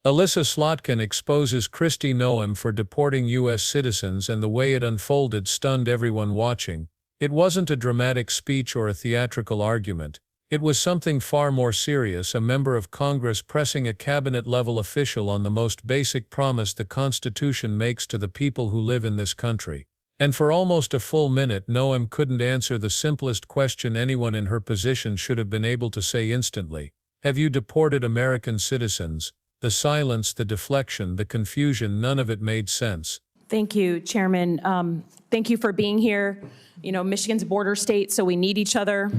Alyssa Slotkin exposes Kristi Noem for deporting U.S. citizens, and the way it unfolded stunned everyone watching. It wasn't a dramatic speech or a theatrical argument. It was something far more serious, a member of Congress pressing a cabinet-level official on the most basic promise the Constitution makes to the people who live in this country. And for almost a full minute, Noem couldn't answer the simplest question anyone in her position should have been able to say instantly. Have you deported American citizens? The silence, the deflection, the confusion, none of it made sense. Thank you, Chairman. Thank you for being here. You know, Michigan's a border state, so we need each other.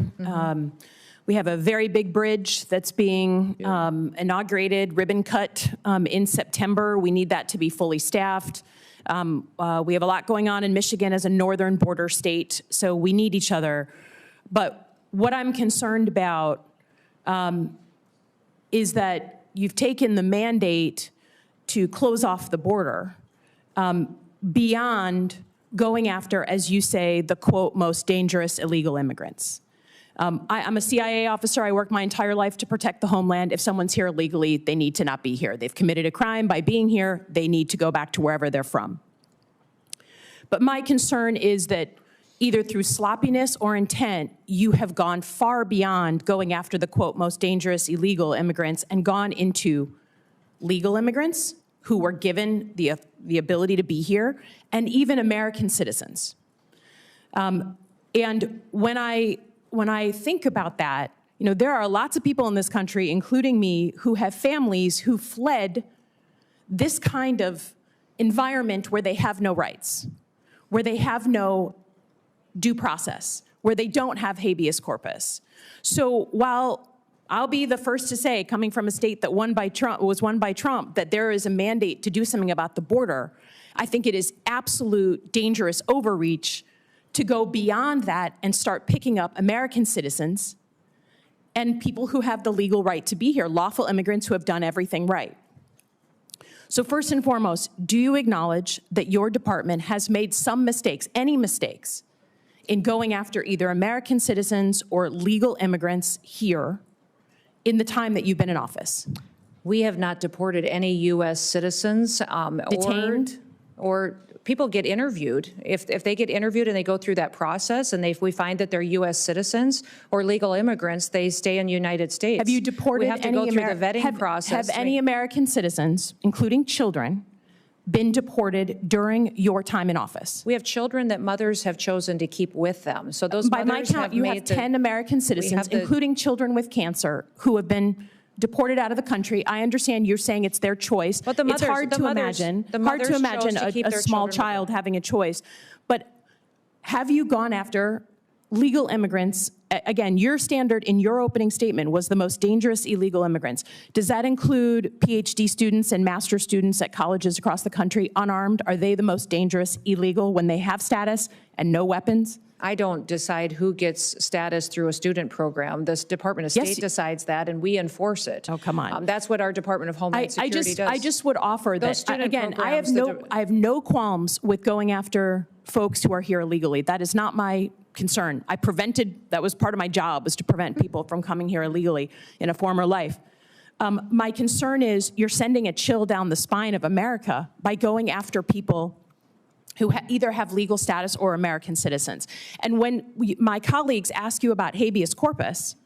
We have a very big bridge that's being inaugurated, ribbon cut in September. We need that to be fully staffed. We have a lot going on in Michigan as a northern border state, so we need each other. But what I'm concerned about is that you've taken the mandate to close off the border beyond going after, as you say, the, quote, most dangerous illegal immigrants. I'm a CIA officer. I work my entire life to protect the homeland. If someone's here illegally, they need to not be here. They've committed a crime by being here. They need to go back to wherever they're from. But my concern is that either through sloppiness or intent, you have gone far beyond going after the, quote, most dangerous illegal immigrants and gone into legal immigrants who were given the ability to be here, and even American citizens. And when I think about that, you know, there are lots of people in this country, including me, who have families who fled this kind of environment where they have no rights, where they have no due process, where they don't have habeas corpus. So while I'll be the first to say, coming from a state that was won by Trump, that there is a mandate to do something about the border, I think it is absolute dangerous overreach to go beyond that and start picking up American citizens and people who have the legal right to be here, lawful immigrants who have done everything right. So first and foremost, do you acknowledge that your department has made some mistakes, any mistakes, in going after either American citizens or legal immigrants here in the time that you've been in office? We have not deported any U.S. citizens detained, or people get interviewed. If they get interviewed and they go through that process and we find that they're U.S. citizens or legal immigrants, they stay in the United States. Have you deported we have to go through the vetting process. Have any American citizens, including children, been deported during your time in office? We have children that mothers have chosen to keep with them. So those by my count, you have 10 American citizens, including children with cancer, who have been deported out of the country. I understand you're saying it's their choice. But it's hard to imagine a small child having a choice. But have you gone after legal immigrants? Again, your standard in your opening statement was the most dangerous illegal immigrants. Does that include PhD students and master's students at colleges across the country, unarmed? Are they the most dangerous illegal when they have status and no weapons? I don't decide who gets status through a student program. The Department of State decides that, and we enforce it. Oh, come on. That's what our Department of Homeland Security does. I just would offer that, again, I have no qualms with going after folks who are here illegally. That is not my concern. That was part of my job, was to prevent people from coming here illegally in a former life. My concern is you're sending a chill down the spine of America by going after people who either have legal status or American citizens. And when my colleagues ask you about habeas corpus,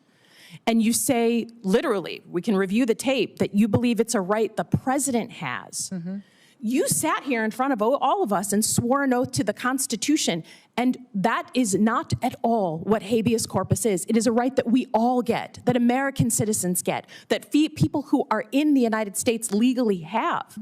and you say, literally, we can review the tape, that you believe it's a right the president has, you sat here in front of all of us and swore an oath to the Constitution, and that is not at all what habeas corpus is. It is a right that we all get, that American citizens get, that people who are in the United States legally have.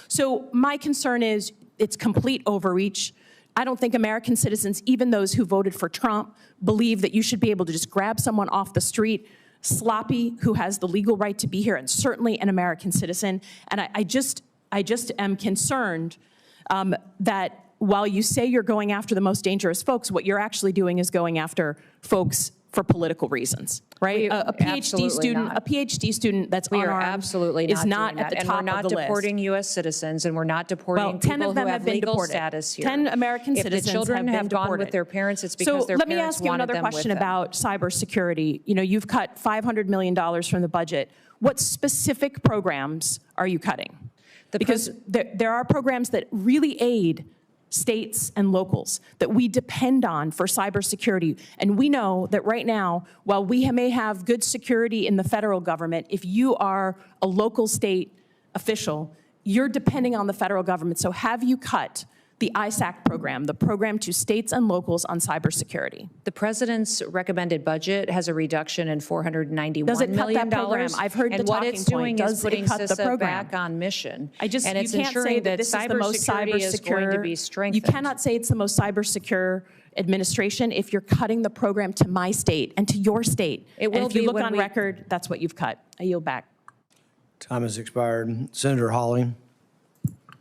So my concern is it's complete overreach. I don't think American citizens, even those who voted for Trump, believe that you should be able to just grab someone off the street, sloppy, who has the legal right to be here, and certainly an American citizen. And I just am concerned that while you say you're going after the most dangerous folks, what you're actually doing is going after folks for political reasons, right? A PhD student that's unarmed is not at the top of the list. And we're not deporting U.S. citizens, and we're not deporting people who have legal status here. 10 American citizens have been deported. If the children have gone with their parents, it's because their parents wanted them with them. So let me ask you another question about cybersecurity. You know, you've cut $500 million from the budget. what specific programs are you cutting? Because there are programs that really aid states and locals that we depend on for cybersecurity. And we know that right now, while we may have good security in the federal government, if you are a local state official, you're depending on the federal government. So have you cut the ISAC program, the program to states and locals on cybersecurity? The president's recommended budget has a reduction in $491 million. Does it cut that program? I've heard the talking point. And what it's doing is putting cut the CISA program back on mission. And it's you can't ensuring say that this is the most cybersecurity is going to be strengthened. You cannot say it's the most cyber-secure administration if you're cutting the program to my state and to your state. It will and if you be look when on record, that's what you've cut. I yield back. Time has expired. Senator Hawley.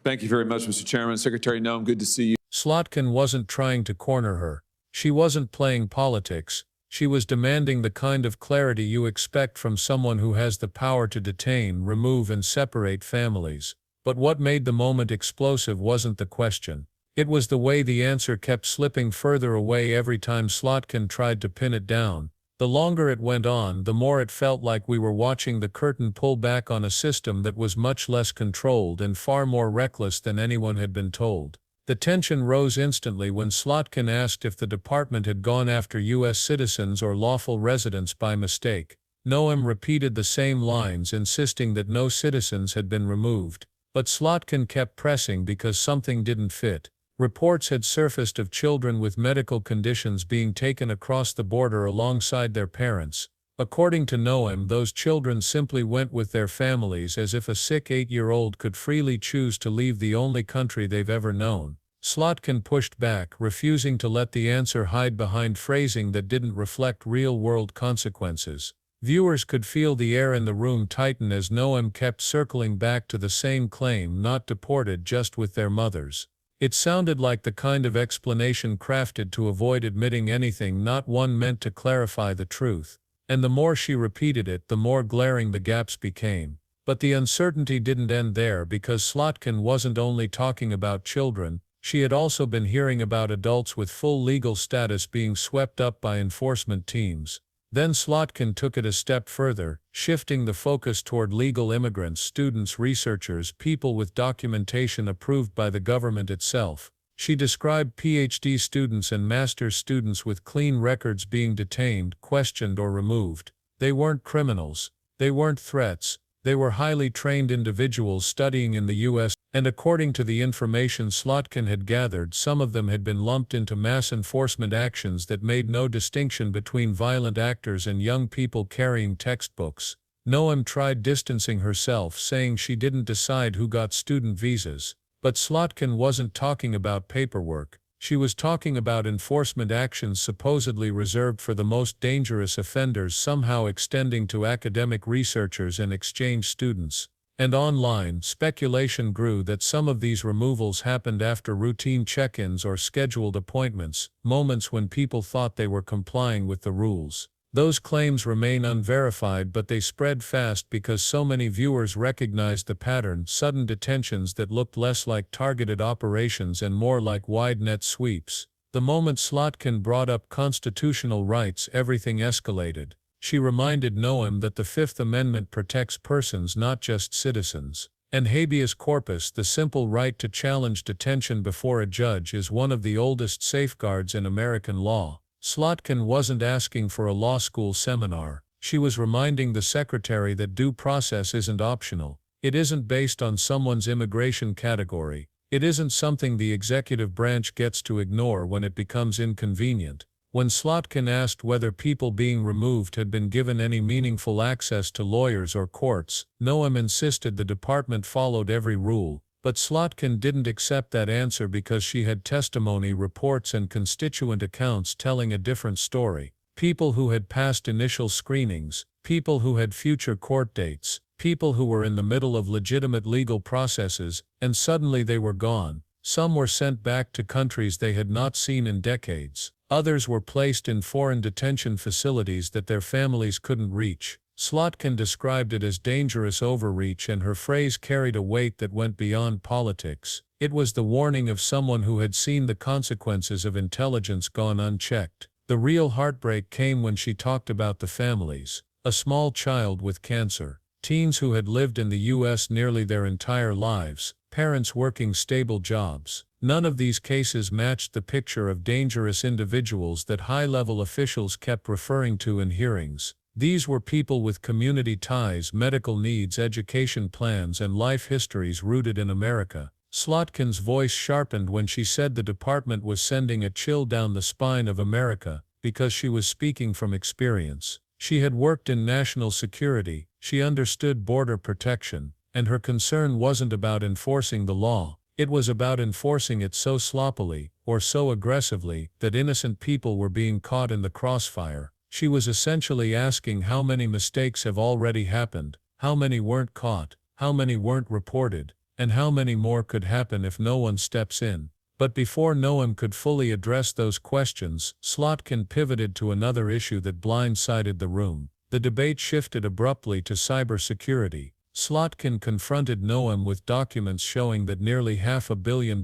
Thank you very much, Mr. Chairman. Secretary Noem, good to see you. Slotkin wasn't trying to corner her. She wasn't playing politics. She was demanding the kind of clarity you expect from someone who has the power to detain, remove, and separate families. But what made the moment explosive wasn't the question. It was the way the answer kept slipping further away every time Slotkin tried to pin it down. The longer it went on, the more it felt like we were watching the curtain pull back on a system that was much less controlled and far more reckless than anyone had been told. The tension rose instantly when Slotkin asked if the department had gone after U.S. citizens or lawful residents by mistake. Noem repeated the same lines, insisting that no citizens had been removed. But Slotkin kept pressing because something didn't fit. Reports had surfaced of children with medical conditions being taken across the border alongside their parents. According to Noem, those children simply went with their families as if a sick 8-year-old could freely choose to leave the only country they've ever known. Slotkin pushed back, refusing to let the answer hide behind phrasing that didn't reflect real-world consequences. Viewers could feel the air in the room tighten as Noem kept circling back to the same claim: not deported, just with their mothers. It sounded like the kind of explanation crafted to avoid admitting anything, not one meant to clarify the truth. And the more she repeated it, the more glaring the gaps became. But the uncertainty didn't end there, because Slotkin wasn't only talking about children. She had also been hearing about adults with full legal status being swept up by enforcement teams. Then Slotkin took it a step further, shifting the focus toward legal immigrants, students, researchers, people with documentation approved by the government itself. She described PhD students and master's students with clean records being detained, questioned, or removed. They weren't criminals. They weren't threats. They were highly trained individuals studying in the U.S., and according to the information Slotkin had gathered, some of them had been lumped into mass enforcement actions that made no distinction between violent actors and young people carrying textbooks. Noem tried distancing herself, saying she didn't decide who got student visas. But Slotkin wasn't talking about paperwork. She was talking about enforcement actions supposedly reserved for the most dangerous offenders, somehow extending to academic researchers and exchange students. And online, speculation grew that some of these removals happened after routine check-ins or scheduled appointments, moments when people thought they were complying with the rules. Those claims remain unverified, but they spread fast because so many viewers recognized the pattern: sudden detentions that looked less like targeted operations and more like wide net sweeps. The moment Slotkin brought up constitutional rights, everything escalated. She reminded Noem that the Fifth Amendment protects persons, not just citizens. And habeas corpus, the simple right to challenge detention before a judge, is one of the oldest safeguards in American law. Slotkin wasn't asking for a law school seminar. She was reminding the secretary that due process isn't optional. It isn't based on someone's immigration category. It isn't something the executive branch gets to ignore when it becomes inconvenient. When Slotkin asked whether people being removed had been given any meaningful access to lawyers or courts, Noem insisted the department followed every rule. But Slotkin didn't accept that answer because she had testimony, reports, and constituent accounts telling a different story. People who had passed initial screenings, people who had future court dates, people who were in the middle of legitimate legal processes, and suddenly they were gone. Some were sent back to countries they had not seen in decades. Others were placed in foreign detention facilities that their families couldn't reach. Slotkin described it as dangerous overreach, and her phrase carried a weight that went beyond politics. It was the warning of someone who had seen the consequences of intelligence gone unchecked. The real heartbreak came when she talked about the families. A small child with cancer. Teens who had lived in the U.S. nearly their entire lives, parents working stable jobs. None of these cases matched the picture of dangerous individuals that high-level officials kept referring to in hearings. These were people with community ties, medical needs, education plans, and life histories rooted in America. Slotkin's voice sharpened when she said the department was sending a chill down the spine of America, because she was speaking from experience. She had worked in national security, she understood border protection, and her concern wasn't about enforcing the law. It was about enforcing it so sloppily, or so aggressively, that innocent people were being caught in the crossfire. She was essentially asking how many mistakes have already happened, how many weren't caught, how many weren't reported, and how many more could happen if no one steps in. But before Noem could fully address those questions, Slotkin pivoted to another issue that blindsided the room. The debate shifted abruptly to cybersecurity. Slotkin confronted Noem with documents showing that nearly $500 million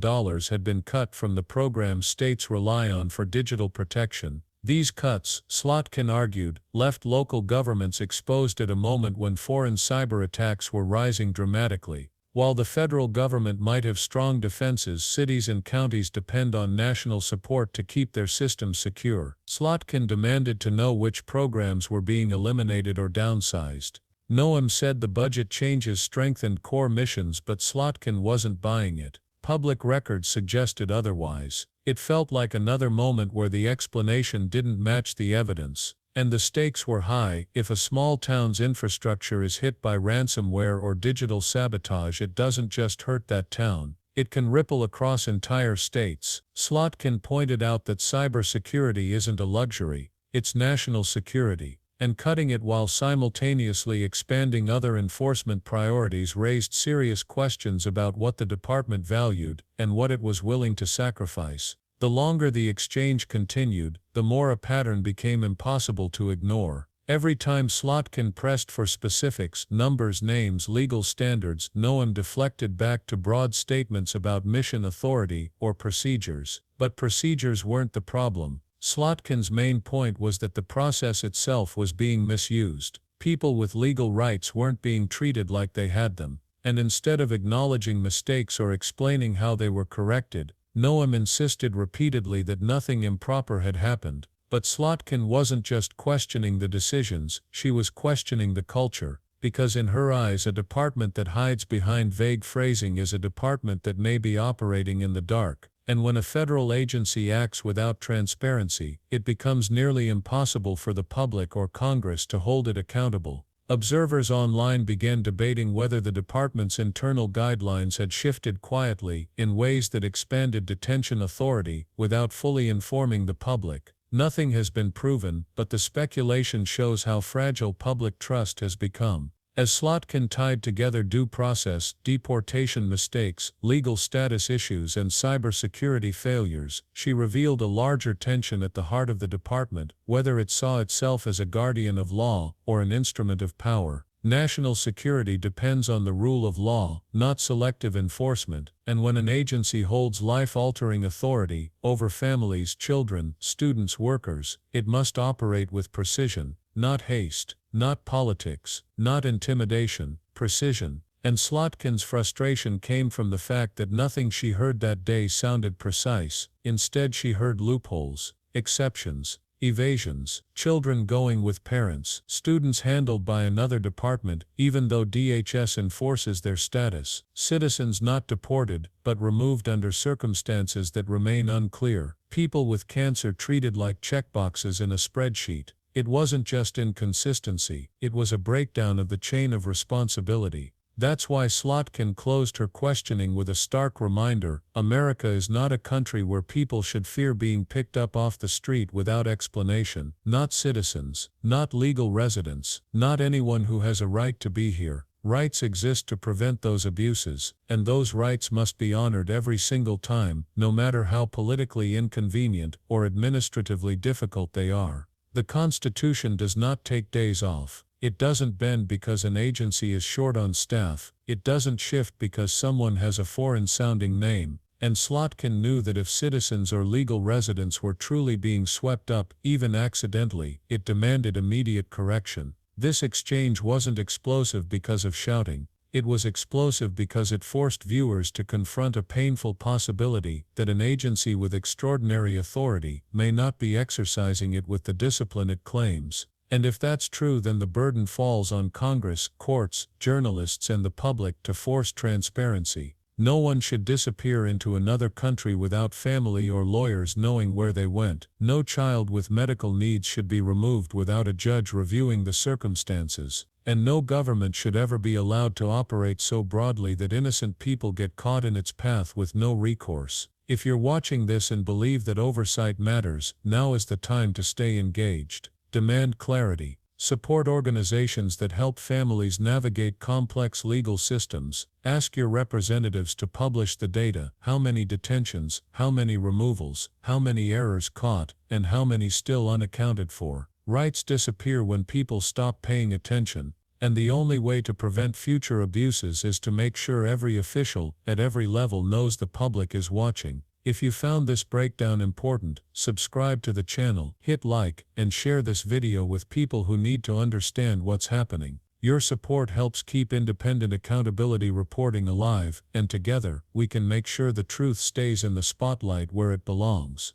had been cut from the programs states rely on for digital protection. These cuts, Slotkin argued, left local governments exposed at a moment when foreign cyber attacks were rising dramatically. While the federal government might have strong defenses, cities and counties depend on national support to keep their systems secure. Slotkin demanded to know which programs were being eliminated or downsized. Noem said the budget changes strengthened core missions, but Slotkin wasn't buying it. Public records suggested otherwise. It felt like another moment where the explanation didn't match the evidence. And the stakes were high. If a small town's infrastructure is hit by ransomware or digital sabotage, it doesn't just hurt that town. It can ripple across entire states. Slotkin pointed out that cybersecurity isn't a luxury, it's national security. And cutting it while simultaneously expanding other enforcement priorities raised serious questions about what the department valued and what it was willing to sacrifice. The longer the exchange continued, the more a pattern became impossible to ignore. Every time Slotkin pressed for specifics, numbers, names, legal standards, Noem deflected back to broad statements about mission authority or procedures. But procedures weren't the problem. Slotkin's main point was that the process itself was being misused. People with legal rights weren't being treated like they had them. And instead of acknowledging mistakes or explaining how they were corrected, Noem insisted repeatedly that nothing improper had happened. But Slotkin wasn't just questioning the decisions, she was questioning the culture, because in her eyes a department that hides behind vague phrasing is a department that may be operating in the dark. And when a federal agency acts without transparency, it becomes nearly impossible for the public or Congress to hold it accountable. Observers online began debating whether the department's internal guidelines had shifted quietly in ways that expanded detention authority without fully informing the public. Nothing has been proven, but the speculation shows how fragile public trust has become. As Slotkin tied together due process, deportation mistakes, legal status issues, and cybersecurity failures, she revealed a larger tension at the heart of the department, whether it saw itself as a guardian of law or an instrument of power. National security depends on the rule of law, not selective enforcement, and when an agency holds life-altering authority over families, children, students, workers, it must operate with precision, not haste, not politics, not intimidation, precision. And Slotkin's frustration came from the fact that nothing she heard that day sounded precise. Instead, she heard loopholes, exceptions, evasions, children going with parents, students handled by another department, even though DHS enforces their status, citizens not deported, but removed under circumstances that remain unclear, people with cancer treated like checkboxes in a spreadsheet. It wasn't just inconsistency, it was a breakdown of the chain of responsibility. That's why Slotkin closed her questioning with a stark reminder: America is not a country where people should fear being picked up off the street without explanation. Not citizens, not legal residents, not anyone who has a right to be here. Rights exist to prevent those abuses, and those rights must be honored every single time, no matter how politically inconvenient or administratively difficult they are. The Constitution does not take days off. It doesn't bend because an agency is short on staff. It doesn't shift because someone has a foreign-sounding name. And Slotkin knew that if citizens or legal residents were truly being swept up, even accidentally, it demanded immediate correction. This exchange wasn't explosive because of shouting. It was explosive because it forced viewers to confront a painful possibility that an agency with extraordinary authority may not be exercising it with the discipline it claims. And if that's true, then the burden falls on Congress, courts, journalists, and the public to force transparency. No one should disappear into another country without family or lawyers knowing where they went. No child with medical needs should be removed without a judge reviewing the circumstances. And no government should ever be allowed to operate so broadly that innocent people get caught in its path with no recourse. If you're watching this and believe that oversight matters, now is the time to stay engaged. Demand clarity. Support organizations that help families navigate complex legal systems. Ask your representatives to publish the data: how many detentions, how many removals, how many errors caught, and how many still unaccounted for. Rights disappear when people stop paying attention, and the only way to prevent future abuses is to make sure every official, at every level, knows the public is watching. If you found this breakdown important, subscribe to the channel, hit like, and share this video with people who need to understand what's happening. Your support helps keep independent accountability reporting alive, and together, we can make sure the truth stays in the spotlight where it belongs.